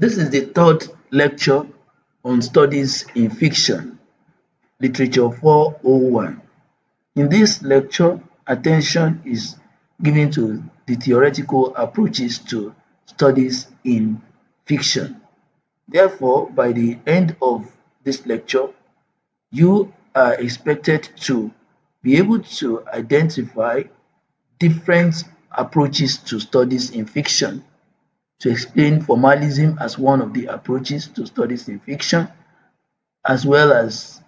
This is the third lecture on studies in fiction, literature 401. In this lecture, attention is given to the theoretical approaches to studies in fiction. Therefore, by the end of this lecture, you are expected to be able to identify different approaches to studies in fiction, to explain formalism as one of the approaches to studies in fiction, as well as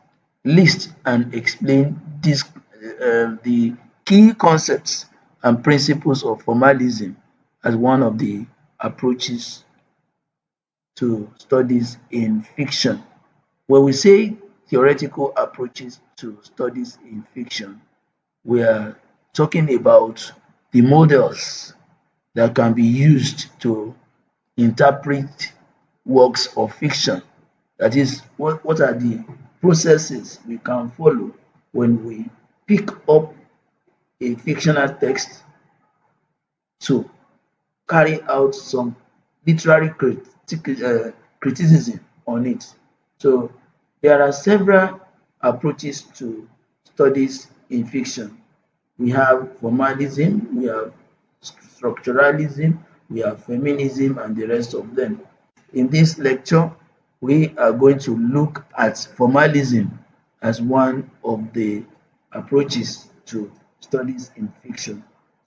list and explain the key concepts and principles of formalism as one of the approaches to studies in fiction. When we say theoretical approaches to studies in fiction, we are talking about the models that can be used to interpret works of fiction. That is, what are the processes we can follow when we pick up a fictional text to carry out some literary criticism on it. So there are several approaches to studies in fiction. We have formalism, we have structuralism, we have feminism, and the rest of them. In this lecture, we are going to look at formalism as one of the approaches to studies in fiction.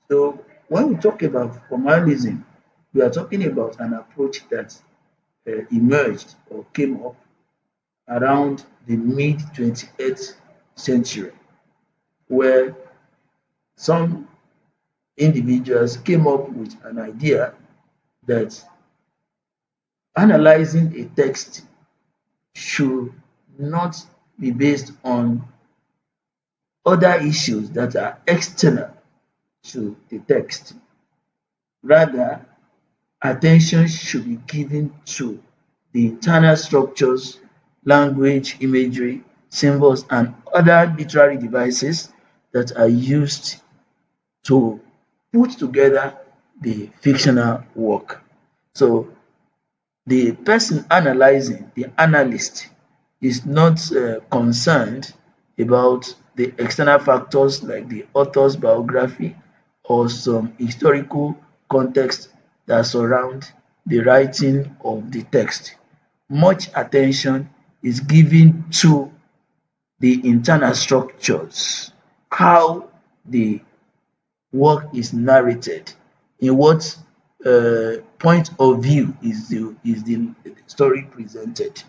So when we talk about formalism, we are talking about an approach that emerged or came up around the mid 28th century, where some individuals came up with an idea that analyzing a text should not be based on other issues that are external to the text. Rather, attention should be given to the internal structures, language, imagery, symbols, and other literary devices that are used to put together the fictional work. So the person analyzing, the analyst, is not concerned about the external factors like the author's biography or some historical context that surround the writing of the text. Much attention is given to the internal structures, how the work is narrated, in what point of view is the story presented,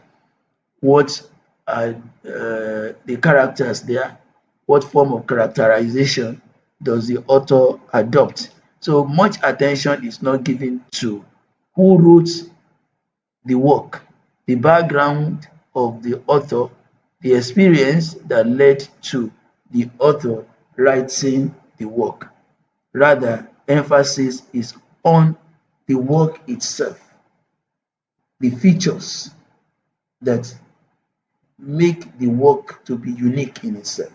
what are the characters there, what form of characterization does the author adopt. So much attention is not given to who wrote the work, the background of the author, the experience that led to the author writing the work. Rather, emphasis is on the work itself, the features that make the work to be unique in itself.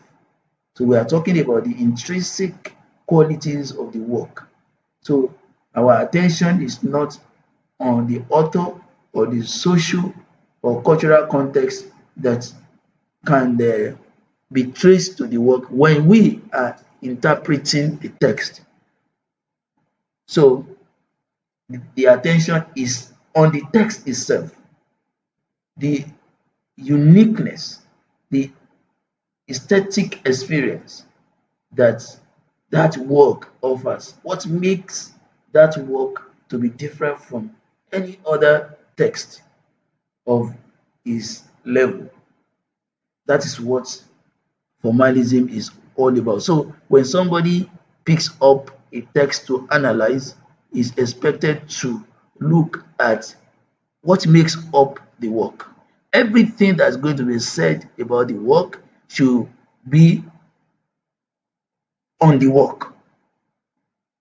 So we are talking about the intrinsic qualities of the work. So our attention is not on the author or the social or cultural context that can be traced to the work when we are interpreting the text. So the attention is on the text itself, the uniqueness, the aesthetic experience that that work offers. What makes that work to be different from any other text of its level? That is what formalism is all about. So when somebody picks up a text to analyze, is expected to look at what makes up the work. Everything that's going to be said about the work should be on the work.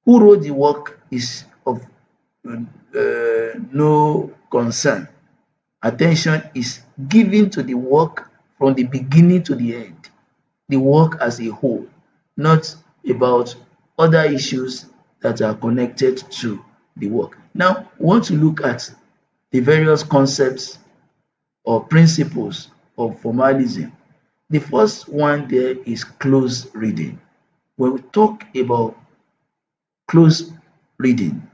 Who wrote the work is of no concern. Attention is given to the work from the beginning to the end, the work as a whole, not about other issues that are connected to the work. Now, we want to look at the various concepts or principles of formalism. The first one there is close reading. When we talk about close reading,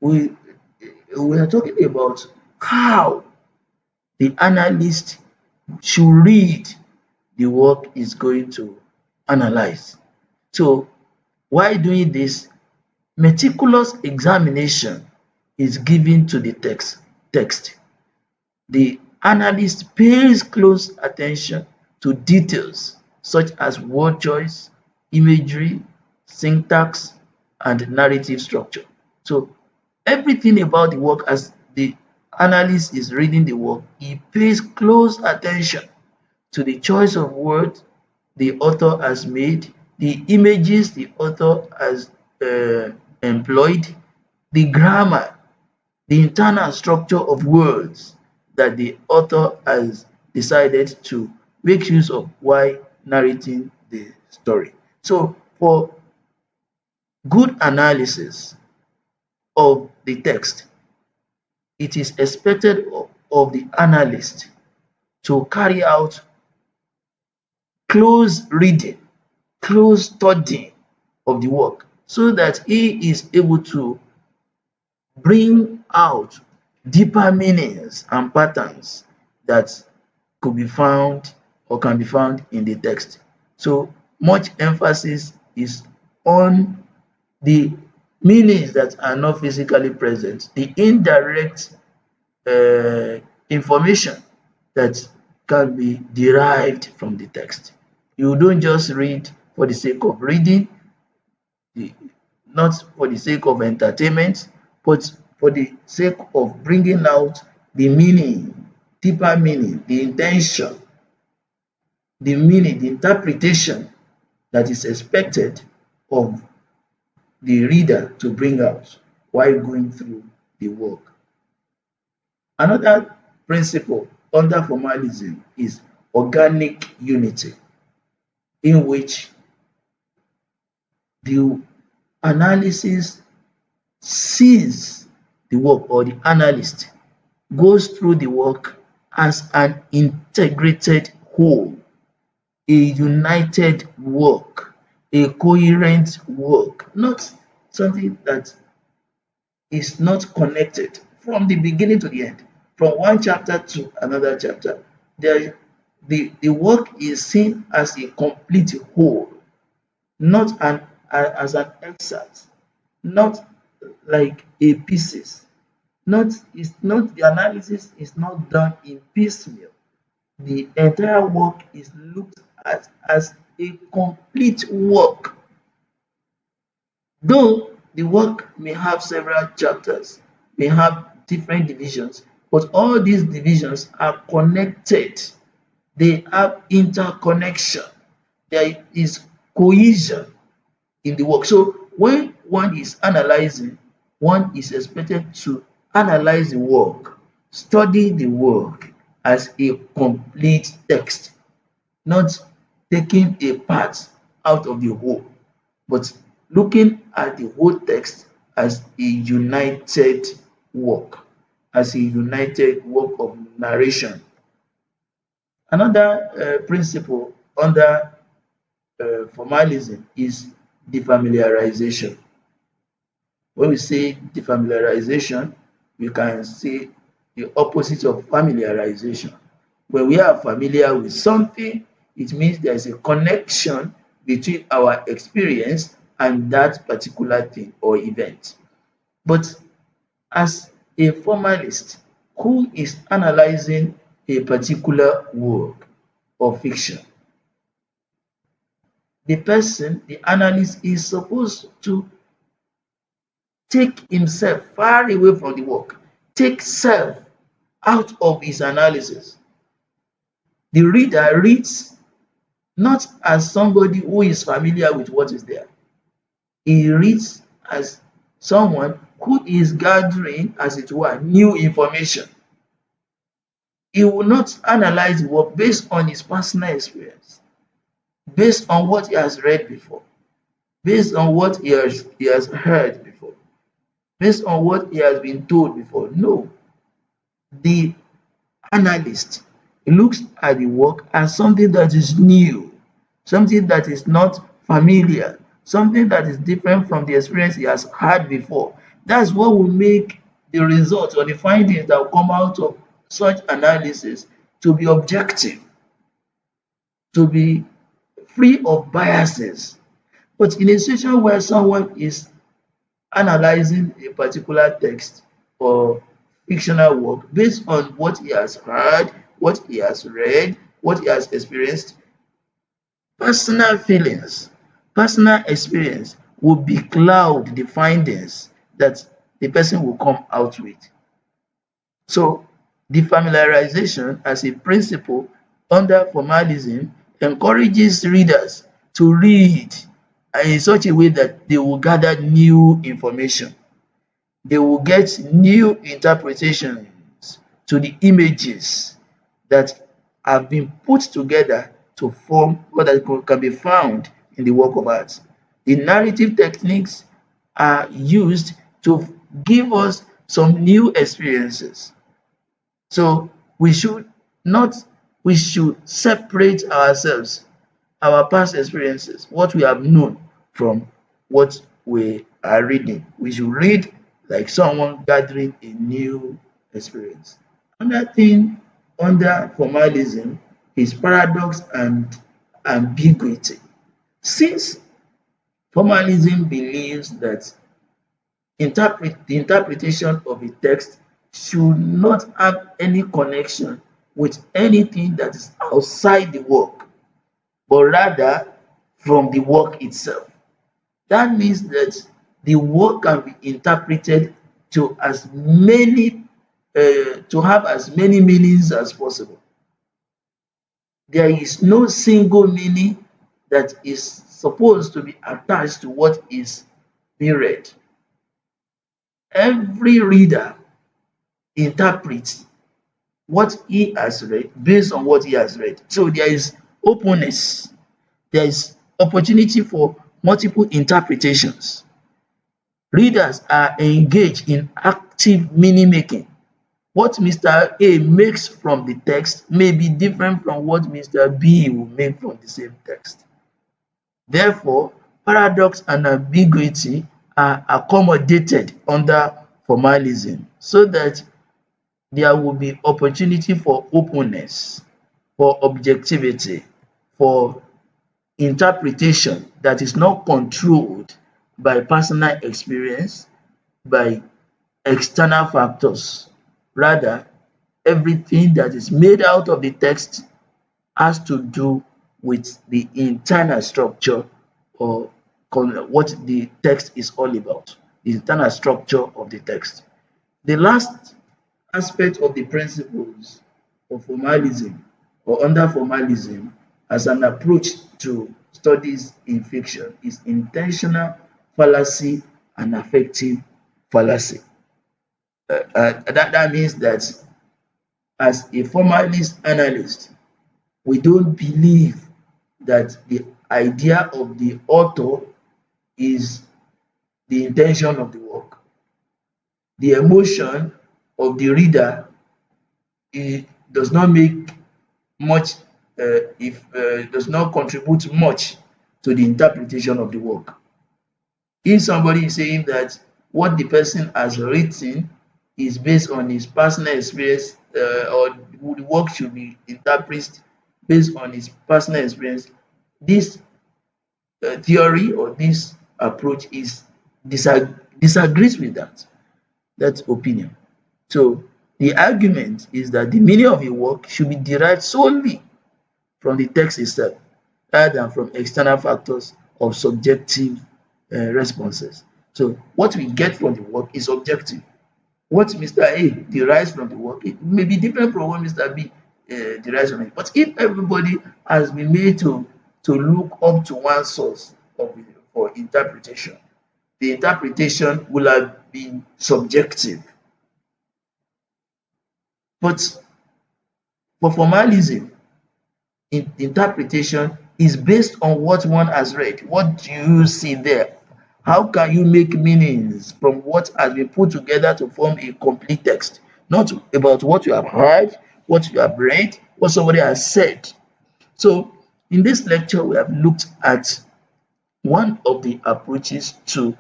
we we are talking about how the analyst should read the work is going to analyze. So while doing this, meticulous examination is given to the text. The analyst pays close attention to details such as word choice, imagery, syntax, and narrative structure. So everything about the work, as the analyst is reading the work, he pays close attention to the choice of words the author has made, the images the author has employed, the grammar, the internal structure of words that the author has decided to make use of while narrating the story. So for good analysis of the text, it is expected of the analyst to carry out close reading, close studying of the work so that he is able to bring out deeper meanings and patterns that could be found or can be found in the text. So much emphasis is on the meanings that are not physically present, the indirect information that can be derived from the text. You don't just read for the sake of reading, the not for the sake of entertainment, but for the sake of bringing out the meaning, deeper meaning, the intention, the meaning, the interpretation that is expected of the reader to bring out while going through the work. Another principle under formalism is organic unity, in which the analysis sees the work, or the analyst goes through the work as an integrated whole, a united work, a coherent work, not something that is not connected from the beginning to the end, from one chapter to another chapter. There, the work is seen as a complete whole, not as an excerpt, not like a pieces. Not is not the analysis is not done in piecemeal. The entire work is looked at as a complete work. Though the work may have several chapters, may have different divisions, but all these divisions are connected. They have interconnection. There is cohesion in the work. So when one is analyzing, one is expected to analyze the work, study the work as a complete text, not taking a part out of the whole, but looking at the whole text as a united work, as a united work of narration. Another principle under formalism is defamiliarization. When we say defamiliarization, we can say the opposite of familiarization. When we are familiar with something, it means there is a connection between our experience and that particular thing or event. But as a formalist who is analyzing a particular work or fiction, the person, the analyst, is supposed to take himself far away from the work, take self out of his analysis. The reader reads not as somebody who is familiar with what is there. He reads as someone who is gathering, as it were, new information. He will not analyze the work based on his personal experience, based on what he has read before, based on what he has heard before, based on what he has been told before. No, The analyst looks at the work as something that is new, something that is not familiar, something that is different from the experience he has had before. That's what will make the results or the findings that will come out of such analysis to be objective, to be free of biases. But in a situation where someone is analyzing a particular text or fictional work based on what he has heard, what he has read, what he has experienced, personal feelings, personal experience will becloud the findings that the person will come out with. So defamiliarization as a principle under formalism encourages readers to read in such a way that they will gather new information. They will get new interpretations to the images that have been put together to form what that can be found in the work of art. The narrative techniques are used to give us some new experiences. So we should not we should separate ourselves, our past experiences, what we have known from what we are reading. We should read like someone gathering a new experience. Another thing under formalism is paradox and ambiguity. Since formalism believes that the interpretation of a text should not have any connection with anything that is outside the work, but rather from the work itself. That means that the work can be interpreted to to have as many meanings as possible. There is no single meaning that is supposed to be attached to what is being read. Every reader interprets what he has read based on what he has read. So there is openness, there is opportunity for multiple interpretations. Readers are engaged in active meaning making. What Mr. A makes from the text may be different from what Mr. B will make from the same text. Therefore, paradox and ambiguity are accommodated under formalism so that there will be opportunity for openness, for objectivity, for interpretation that is not controlled by personal experience, by external factors. Rather, everything that is made out of the text has to do with the internal structure or what the text is all about, the internal structure of the text. The last aspect of the principles of formalism or under formalism as an approach to studies in fiction is intentional fallacy and affective fallacy. That means that as a formalist analyst, we don't believe that the idea of the author is the intention of the work. The emotion of the reader it does not make much if does not contribute much to the interpretation of the work. If somebody is saying that what the person has written is based on his personal experience or the work should be interpreted based on his personal experience, this theory or this approach is disagrees with that opinion. So the argument is that the meaning of a work should be derived solely from the text itself rather than from external factors of subjective responses. So what we get from the work is objective. What Mr. A derives from the work it may be different from what Mr. B derives from it. But if everybody has been made to look up to one source for interpretation, the interpretation will have been subjective. But for formalism, interpretation is based on what one has read. What do you see there? How can you make meanings from what has been put together to form a complete text? not about what you have heard, what you have read, what somebody has said. So, in this lecture, we have looked at one of the approaches to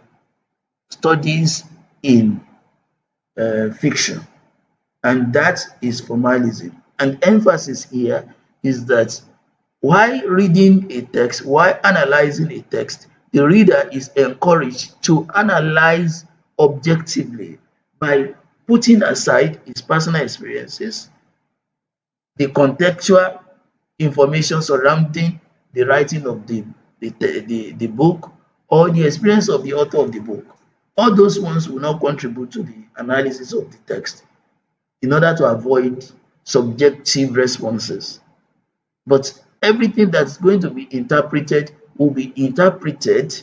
studies in fiction, and that is formalism. And emphasis here is that while reading a text, while analyzing a text, the reader is encouraged to analyze objectively by putting aside his personal experiences, the contextual information surrounding the writing of the book, or the experience of the author of the book. All those ones will not contribute to the analysis of the text in order to avoid subjective responses. But everything that's going to be interpreted will be interpreted.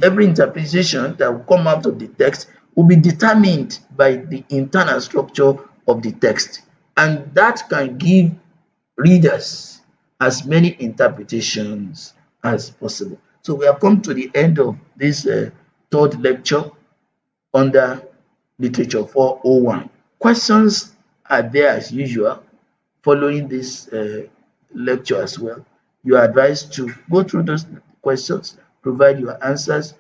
Every interpretation that will come out of the text will be determined by the internal structure of the text. And that can give readers as many interpretations as possible. So we have come to the end of this third lecture under Literature 401. Questions are there as usual following this lecture as well. You are advised to go through those questions, provide your answers.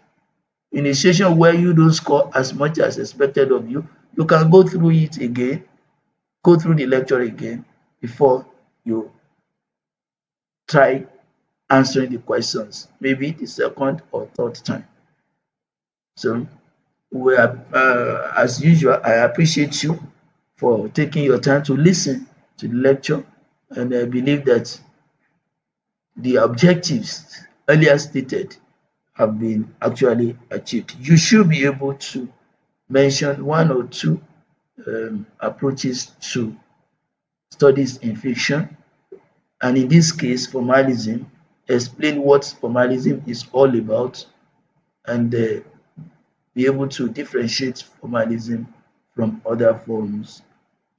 In a session where you don't score as much as expected of you, you can go through it again, go through the lecture again before you try answering the questions, maybe the second or third time. So we are, as usual, I appreciate you for taking your time to listen to the lecture, and I believe that the objectives earlier stated have been actually achieved. You should be able to mention one or two approaches to studies in fiction, and in this case, formalism, explain what formalism is all about, and be able to differentiate formalism from other forms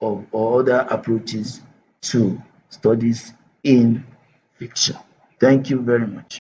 of or other approaches to studies in fiction. Thank you very much.